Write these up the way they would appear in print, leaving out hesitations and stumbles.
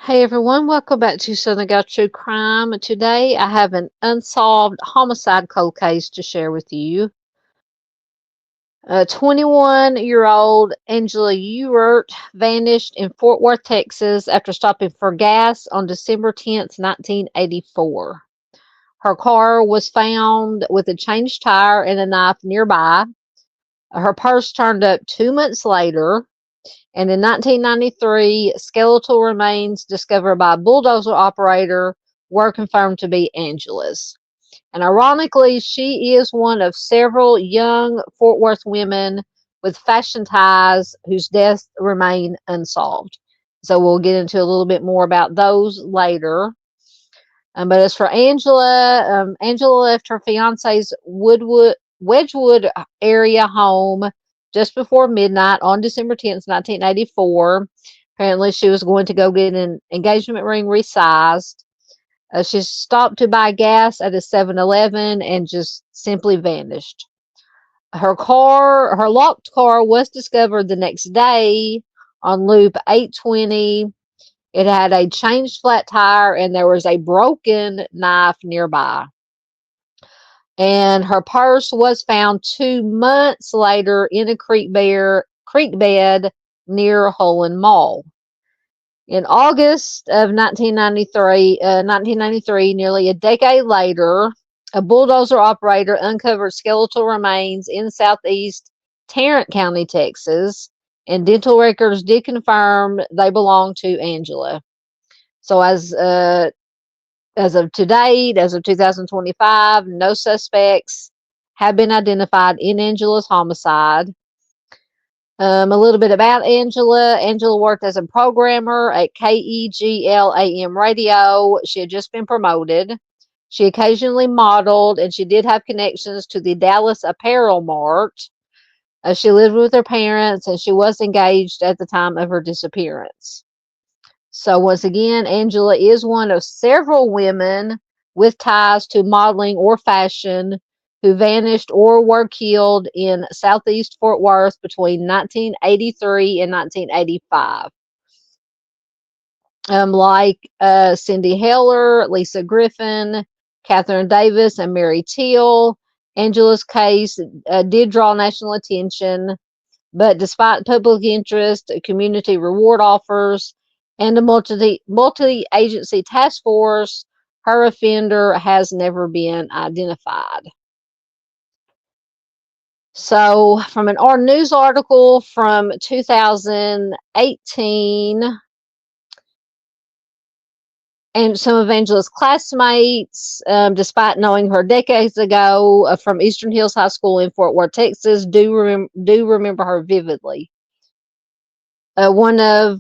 Hey everyone, welcome back to Southern Gal True Crime. Today I have an unsolved homicide cold case to share with you. 21-year-old Angela Ewert vanished in Fort Worth, Texas after stopping for gas on December 10th, 1984. Her car was found with a changed tire and a knife nearby. Her purse turned up 2 months later. And in 1993, skeletal remains discovered by a bulldozer operator were confirmed to be Angela's. And ironically, she is one of several young Fort Worth women with fashion ties whose deaths remain unsolved. So we'll get into a little bit more about those later. But as for Angela, Angela left her fiance's Wedgwood area home just before midnight on December 10th, 1984. Apparently, she was going to go get an engagement ring resized. She stopped to buy gas at a 7-Eleven and just simply vanished. Her locked car was discovered the next day on Loop 820. It had a changed flat tire and there was a broken knife nearby. And her purse was found 2 months later in a creek bed near Holland Mall. In August of 1993, nearly a decade later, a bulldozer operator uncovered skeletal remains in southeast Tarrant County, Texas, and dental records did confirm they belonged to Angela. So as of to date, as of 2025, no suspects have been identified in Angela's homicide. A little bit about Angela. Angela worked as a programmer at KEGL AM radio. She had just been promoted. She occasionally modeled, and she did have connections to the Dallas Apparel Mart. She lived with her parents, and she was engaged at the time of her disappearance. So once again, Angela is one of several women with ties to modeling or fashion who vanished or were killed in southeast Fort Worth between 1983 and 1985. Like Cindy Heller, Lisa Griffin, Catherine Davis, and Mary Teal, Angela's case did draw national attention, but despite public interest, community reward offers, and a multi-agency task force, her offender has never been identified. So, from an R News article from 2018, and some of Angela's classmates, despite knowing her decades ago from Eastern Hills High School in Fort Worth, Texas, do remember her vividly. One of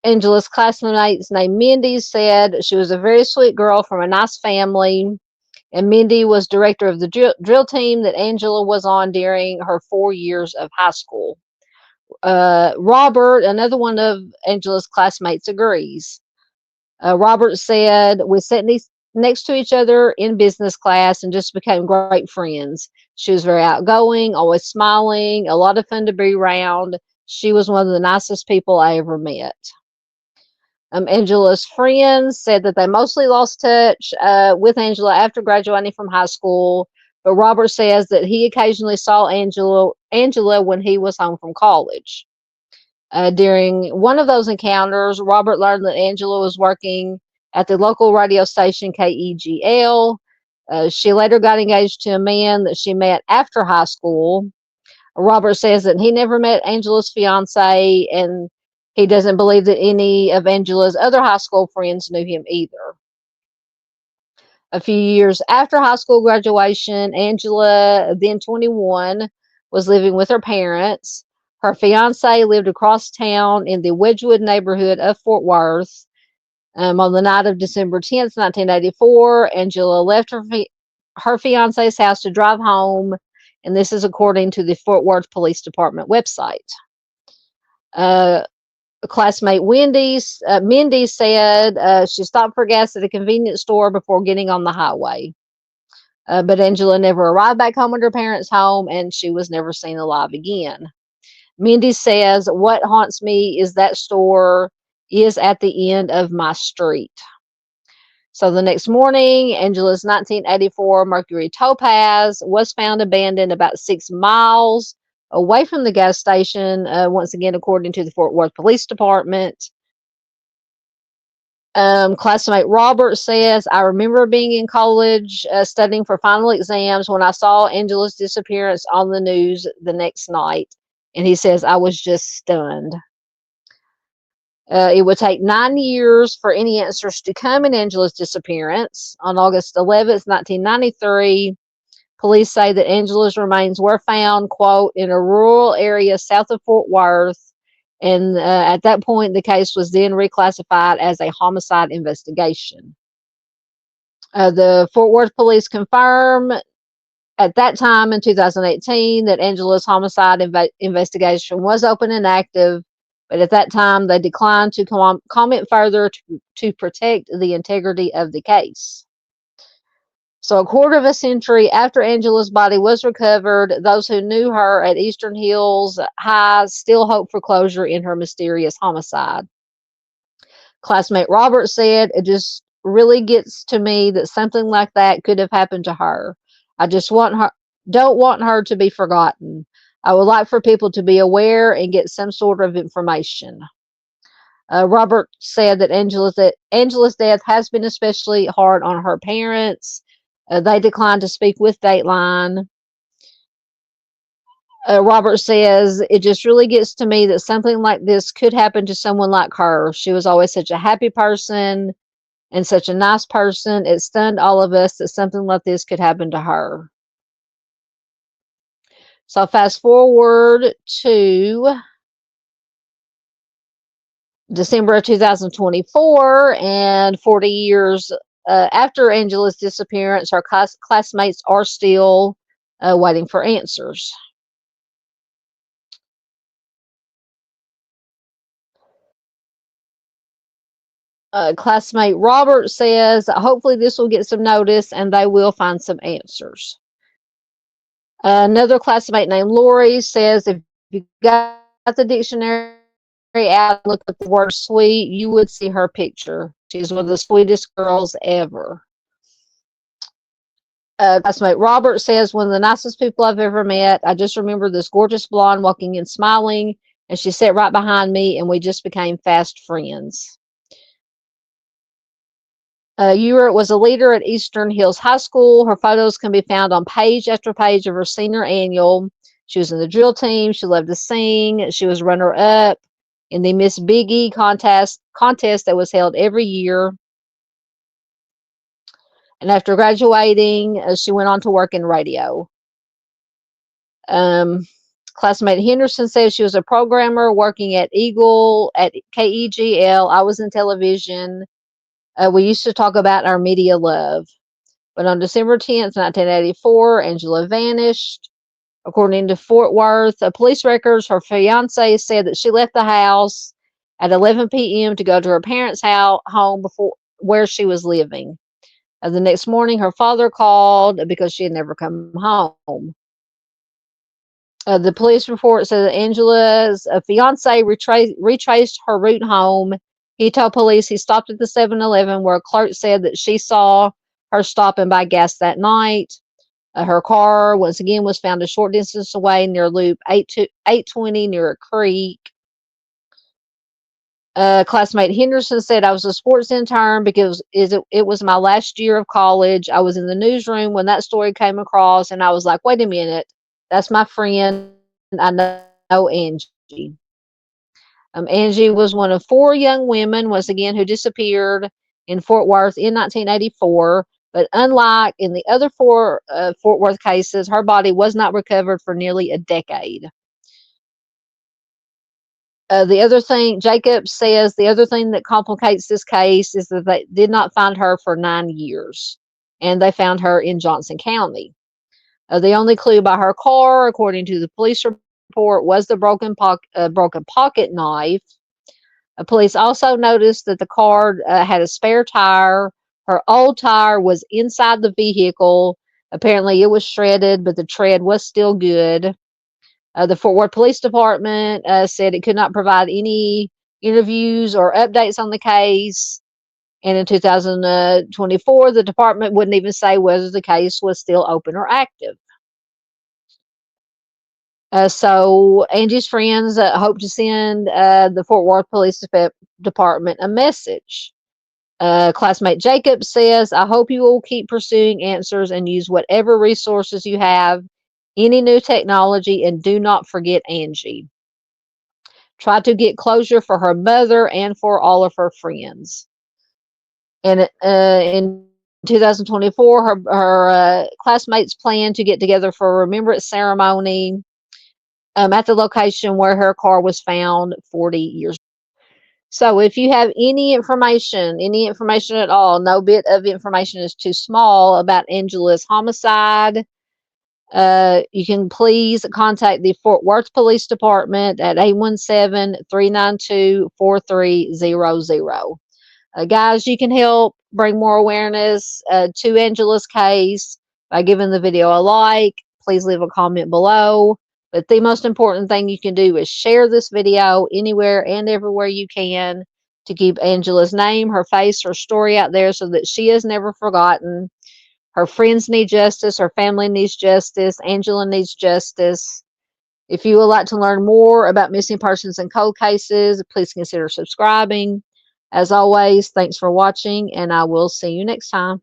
Angela's classmates named Mindy said she was a very sweet girl from a nice family, and Mindy was director of the drill team that Angela was on during her 4 years of high school. Robert, another one of Angela's classmates, agrees. Robert said, "We sat next to each other in business class and just became great friends. She was very outgoing, always smiling, a lot of fun to be around. She was one of the nicest people I ever met." Angela's friends said that they mostly lost touch with Angela after graduating from high school, but Robert says that he occasionally saw Angela when he was home from college. During one of those encounters, Robert learned that Angela was working at the local radio station KEGL. She later got engaged to a man that she met after high school. Robert says that he never met Angela's fiance, and he doesn't believe that any of Angela's other high school friends knew him either. A few years after high school graduation, Angela, then 21, was living with her parents. Her fiance lived across town in the Wedgwood neighborhood of Fort Worth. On the night of December 10th, 1984, Angela left her fiance's house to drive home, and this is according to the Fort Worth Police Department website. Classmate Mindy said she stopped for gas at a convenience store before getting on the highway. But Angela never arrived back home at her parents' home, and she was never seen alive again. Mindy says, "What haunts me is that store is at the end of my street. So the next morning, Angela's 1984 Mercury Topaz was found abandoned about 6 miles away from the gas station, once again, according to the Fort Worth Police Department. Classmate Robert says, I remember being in college studying for final exams when I saw Angela's disappearance on the news the next night. And he says, I was just stunned. It would take 9 years for any answers to come in Angela's disappearance. On August 11th, 1993, police say that Angela's remains were found, quote, in a rural area south of Fort Worth. And at that point, the case was then reclassified as a homicide investigation. The Fort Worth police confirm at that time in 2018 that Angela's homicide investigation was open and active, but at that time they declined to comment further to protect the integrity of the case. So a quarter of a century after Angela's body was recovered, those who knew her at Eastern Hills High still hope for closure in her mysterious homicide. Classmate Robert said, it just really gets to me that something like that could have happened to her. I just don't want her to be forgotten. I would like for people to be aware and get some sort of information. Robert said that Angela's death has been especially hard on her parents. They declined to speak with Dateline. Robert says, it just really gets to me that something like this could happen to someone like her. She was always such a happy person and such a nice person. It stunned all of us that something like this could happen to her. So fast forward to December of 2024, and 40 years after Angela's disappearance, her classmates are still waiting for answers. Classmate Robert says, hopefully this will get some notice and they will find some answers. Another classmate named Lori says, if you got the dictionary out, look at the word sweet, you would see her picture. She's one of the sweetest girls ever. Classmate Robert says, one of the nicest people I've ever met. I just remember this gorgeous blonde walking in smiling, and she sat right behind me, and we just became fast friends. Ewert was a leader at Eastern Hills High School. Her photos can be found on page after page of her senior annual. She was in the drill team. She loved to sing. She was runner-up in the Miss Biggie contest that was held every year. And after graduating, she went on to work in radio. Classmate Henderson says she was a programmer working at Eagle at KEGL. I was in television. We used to talk about our media love. But on December 10th, 1984, Angela vanished. According to Fort Worth police records, her fiance said that she left the house at 11 p.m. to go to her parents' home before where she was living. The next morning, her father called because she had never come home. The police report said that Angela's fiance retraced her route home. He told police he stopped at the 7-Eleven where a clerk said that she saw her stop and buy gas that night. Her car, once again, was found a short distance away near Loop 820 near a creek. Classmate Henderson said, I was a sports intern because it was my last year of college. I was in the newsroom when that story came across, and I was like, wait a minute, that's my friend. I know Angie. Angie was one of 4 young women, once again, who disappeared in Fort Worth in 1984. But unlike in the other 4 Fort Worth cases, her body was not recovered for nearly a decade. The other thing, Jacob says, the other thing that complicates this case is that they did not find her for 9 years, and they found her in Johnson County. The only clue by her car, according to the police report, was the broken pocket knife. Police also noticed that the car had a spare tire. Her old tire was inside the vehicle. Apparently, it was shredded, but the tread was still good. The Fort Worth Police Department said it could not provide any interviews or updates on the case. And in 2024, the department wouldn't even say whether the case was still open or active. So Angie's friends hope to send the Fort Worth Police Department a message. Classmate Jacob says, I hope you will keep pursuing answers and use whatever resources you have, any new technology, and do not forget Angie. Try to get closure for her mother and for all of her friends. And in 2024, her classmates plan to get together for a remembrance ceremony at the location where her car was found 40 years. So if you have any information at all, no bit of information is too small about Angela's homicide, you can please contact the Fort Worth Police Department at 817-392-4300. Guys, you can help bring more awareness to Angela's case by giving the video a like. Please leave a comment below. But the most important thing you can do is share this video anywhere and everywhere you can to keep Angela's name, her face, her story out there so that she is never forgotten. Her friends need justice. Her family needs justice. Angela needs justice. If you would like to learn more about missing persons and cold cases, please consider subscribing. As always, thanks for watching, and I will see you next time.